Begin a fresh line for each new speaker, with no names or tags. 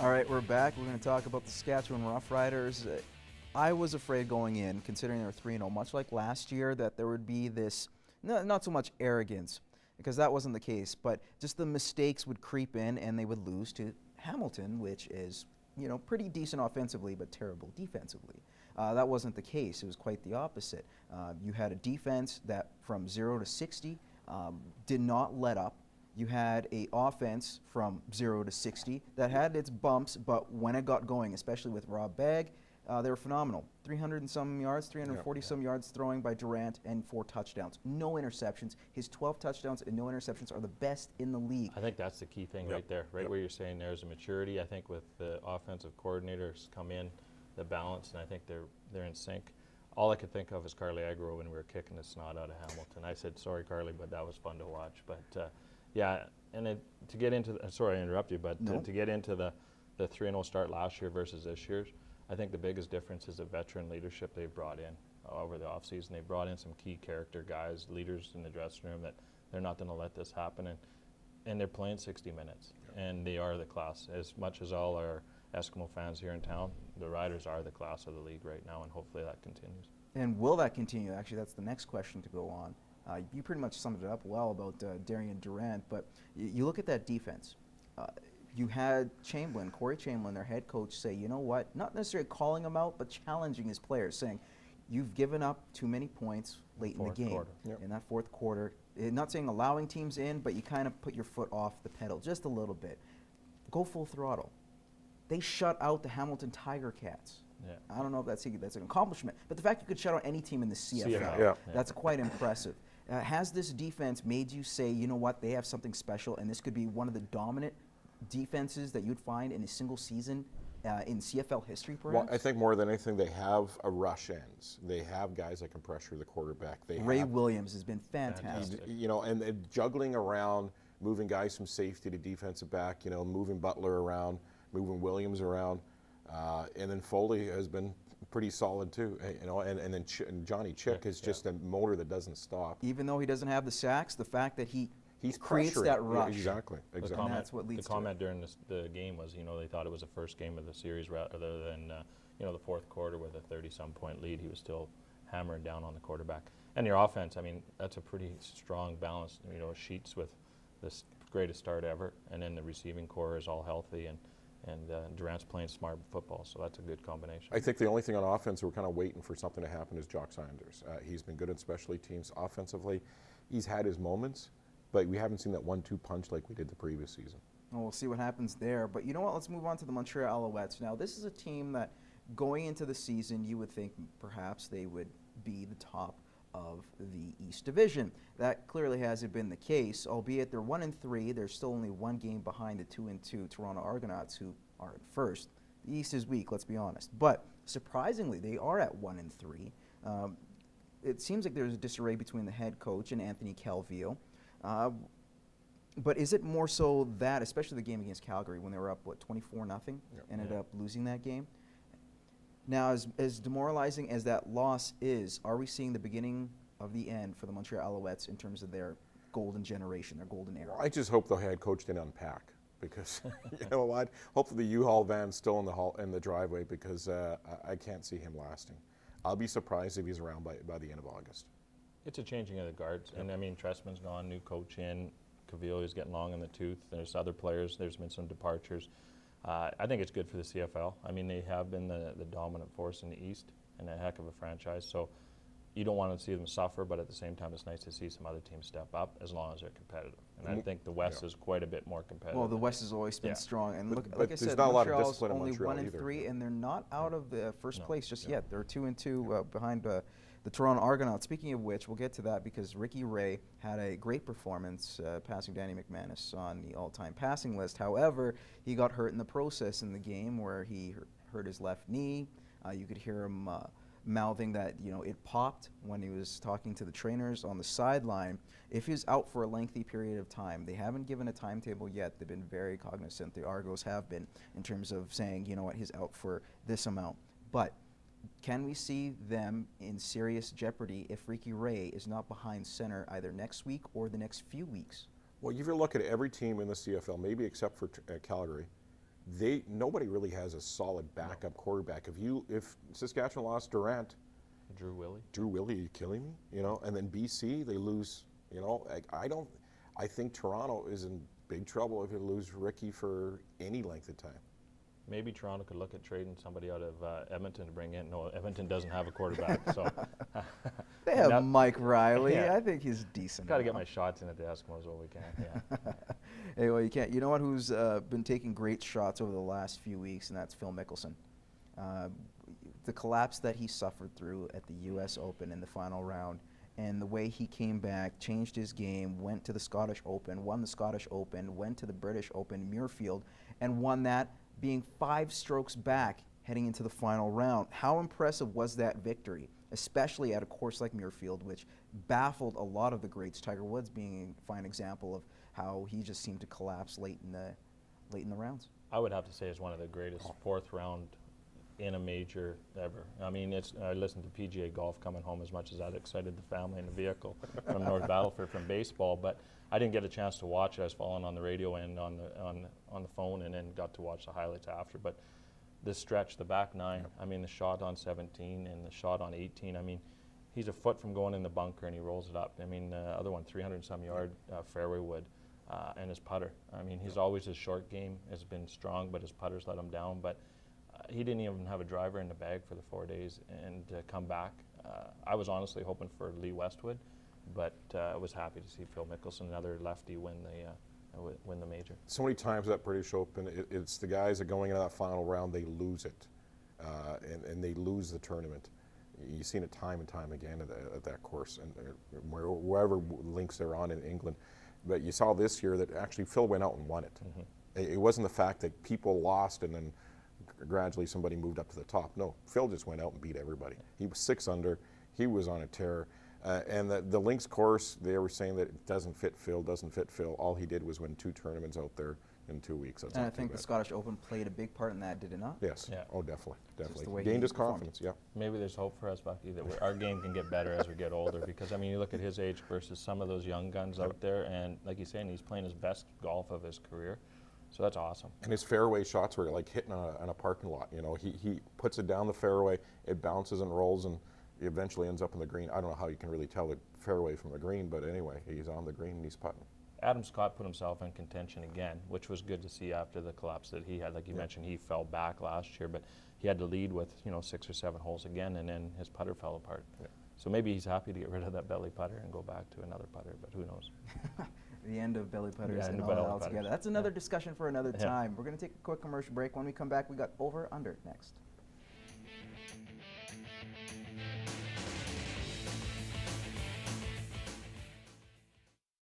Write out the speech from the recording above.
All right, we're back. We're going to talk about the Saskatchewan Roughriders. I was afraid going in, considering they were 3-0, much like last year, that there would be this, not so much arrogance, because that wasn't the case, but just the mistakes would creep in and they would lose to Hamilton, which is, pretty decent offensively, but terrible defensively. That wasn't the case. It was quite the opposite. You had a defense that from 0 to 60 did not let up. You had a offense from 0 to 60 that had its bumps, but when it got going, especially with Rob Bagg, they were phenomenal. 300 and some yards, 340 some yards throwing by Durant, and 4 touchdowns. No interceptions. His 12 touchdowns and no interceptions are the best in the league.
I think that's the key thing right there, right where you're saying there's a maturity. I think with the offensive coordinators come in, the balance, and I think they're in sync. All I could think of is Carly Agro when we were kicking the snot out of Hamilton. I said, sorry, Carly, but that was fun to watch. But yeah, and to get into, sorry I interrupt you, but to get into the 3-0 start last year versus this year's, I think the biggest difference is the veteran leadership they've brought in over the offseason. They brought in some key character guys, leaders in the dressing room, that they're not going to let this happen. And they're playing 60 minutes, and they are the class. As much as all our Eskimo fans here in town, the Riders are the class of the league right now, and hopefully that continues.
And will that continue? Actually, that's the next question to go on. You pretty much summed it up well about Darian Durant, but you look at that defense. You had Corey Chamberlain, their head coach, say, you know what, not necessarily calling him out, but challenging his players, saying, you've given up too many points late in the game. In that fourth quarter. Not saying allowing teams in, but you kind of put your foot off the pedal just a little bit. Go full throttle. They shut out the Hamilton Tiger Cats.
Yeah.
I don't know if that's an accomplishment, but the fact you could shut out any team in the CFL, that's quite impressive. Has this defense made you say, you know what, they have something special, and this could be one of the dominant defenses that you'd find in a single season in CFL history, perhaps?
Well, I think more than anything, they have a rush ends. They have guys that can pressure the quarterback.
Ray Williams has been fantastic.
And juggling around, moving guys from safety to defensive back, moving Butler around, moving Williams around. And then Foley has been pretty solid too, and then Johnny Chick is just a motor that doesn't stop.
Even though he doesn't have the sacks, the fact that he creates
pressuring.
that rush.
Yeah, exactly.
And that's what leads
the comment during the game was, they thought it was the first game of the series rather than, the fourth quarter with a 30-some point lead. He was still hammering down on the quarterback. And your offense, that's a pretty strong balance. Sheets with this greatest start ever, and then the receiving core is all healthy, and Durant's playing smart football, so that's a good combination.
I think the only thing on offense we're kind of waiting for something to happen is Jock Sanders. He's been good at specialty teams offensively. He's had his moments, but we haven't seen that 1-2 punch like we did the previous season.
Well, we'll see what happens there. But you know what? Let's move on to the Montreal Alouettes. Now, this is a team that going into the season, you would think perhaps they would be the top of the East Division. That clearly hasn't been the case, albeit they're 1-3. They're still only one game behind the 2-2 Toronto Argonauts, who are at first. The East is weak, let's be honest. But surprisingly, they are at 1-3. It seems like there's a disarray between the head coach and Anthony Calvillo. But is it more so that, especially the game against Calgary when they were up, 24-0, ended up losing that game? Now, as demoralizing as that loss is, are we seeing the beginning of the end for the Montreal Alouettes in terms of their golden generation, their golden era?
I just hope the head coach didn't unpack, because you know what? Hopefully the U-Haul van's still in the driveway, because I can't see him lasting. I'll be surprised if he's around by the end of August.
It's a changing of the guards, and Trestman's gone, new coach in, Calvillo is getting long in the tooth. There's other players. There's been some departures. I think it's good for the CFL. They have been the dominant force in the East and a heck of a franchise. So you don't want to see them suffer, but at the same time, it's nice to see some other teams step up as long as they're competitive. And I think the West is quite a bit more competitive.
Well, the West has always been strong. And
but
like I said,
not a lot of
Montreal's
discipline in
only
Montreal
1-3, and they're not out of the first place just yet. They're 2-2 behind the Toronto Argonauts. Speaking of which, we'll get to that because Ricky Ray had a great performance passing Danny McManus on the all-time passing list. However, he got hurt in the process in the game where he hurt his left knee. You could hear him mouthing that it popped when he was talking to the trainers on the sideline. If he's out for a lengthy period of time, they haven't given a timetable yet. They've been very cognizant, the Argos have been, in terms of saying, he's out for this amount. But can we see them in serious jeopardy if Ricky Ray is not behind center either next week or the next few weeks?
Well, if you look at every team in the CFL, maybe except for Calgary, nobody really has a solid backup quarterback. If Saskatchewan lost Durant,
Drew Willie.
are you killing me? You know, and then BC, they lose. You know, I think Toronto is in big trouble if they lose Ricky for any length of time.
Maybe Toronto could look at trading somebody out of Edmonton to bring in. No, Edmonton doesn't have a quarterback, so.
They have Mike Riley.
Yeah.
I think he's decent.
Got to get my shots in at the Eskimos while we can. Yeah.
Hey, well, you can't. You know what? Who's been taking great shots over the last few weeks, and that's Phil Mickelson. The collapse that he suffered through at the U.S. Open in the final round, and the way he came back, changed his game, went to the Scottish Open, won the Scottish Open, went to the British Open, Muirfield, and won that, being 5 strokes back heading into the final round. How impressive was that victory, especially at a course like Muirfield, which baffled a lot of the greats, Tiger Woods being a fine example of how he just seemed to collapse late in the rounds.
I would have to say it's one of the greatest 4th round in a major ever. I mean, I listened to PGA Golf coming home as much as that excited the family in the vehicle from North Battleford from baseball, but I didn't get a chance to watch it. I was following on the radio and on the phone, and then got to watch the highlights after. But this stretch, the back 9, I mean, the shot on 17 and the shot on 18, I mean, he's a foot from going in the bunker and he rolls it up. I mean, the other one, 300-some yard fairway wood, and his putter. I mean, his short game has been strong, but his putter's let him down. But he didn't even have a driver in the bag for the 4 days and come back. I was honestly hoping for Lee Westwood, but I was happy to see Phil Mickelson, another lefty, win the major.
So many times at British Open, it's the guys that going into that final round, they lose it, and they lose the tournament. You've seen it time and time again at that course, and wherever links they're on in England. But you saw this year that actually Phil went out and won it. Mm-hmm. It wasn't the fact that people lost and then gradually somebody moved up to the top. No, Phil just went out and beat everybody. He was 6 under. He was on a tear. And the links course, they were saying that it doesn't fit Phil. All he did was win 2 tournaments out there in 2 weeks. That's
and I think the Scottish Open played a big part in that, did it not?
Yes.
Yeah.
Oh, definitely.
Gained
his confidence, yeah.
Maybe there's hope for us, Bucky, that our game can get better as we get older. Because, I mean, you look at his age versus some of those young guns out there, and like you're saying, he's playing his best golf of his career. So that's awesome.
And his fairway shots were like hitting on a parking lot. You know, he puts it down the fairway, it bounces and rolls, and he eventually ends up on the green. I don't know how you can really tell the fairway from the green, but anyway, he's on the green and he's putting.
Adam Scott put himself in contention again, which was good to see after the collapse that he had. Like you mentioned, he fell back last year, but he had to lead with 6 or 7 holes again, and then his putter fell apart. Yeah. So maybe he's happy to get rid of that belly putter and go back to another putter, but who knows?
The end of belly putters and
belly
all that
putters.
together. That's another discussion for another time. We're going to take a quick commercial break. When we come back, we got Over Under next.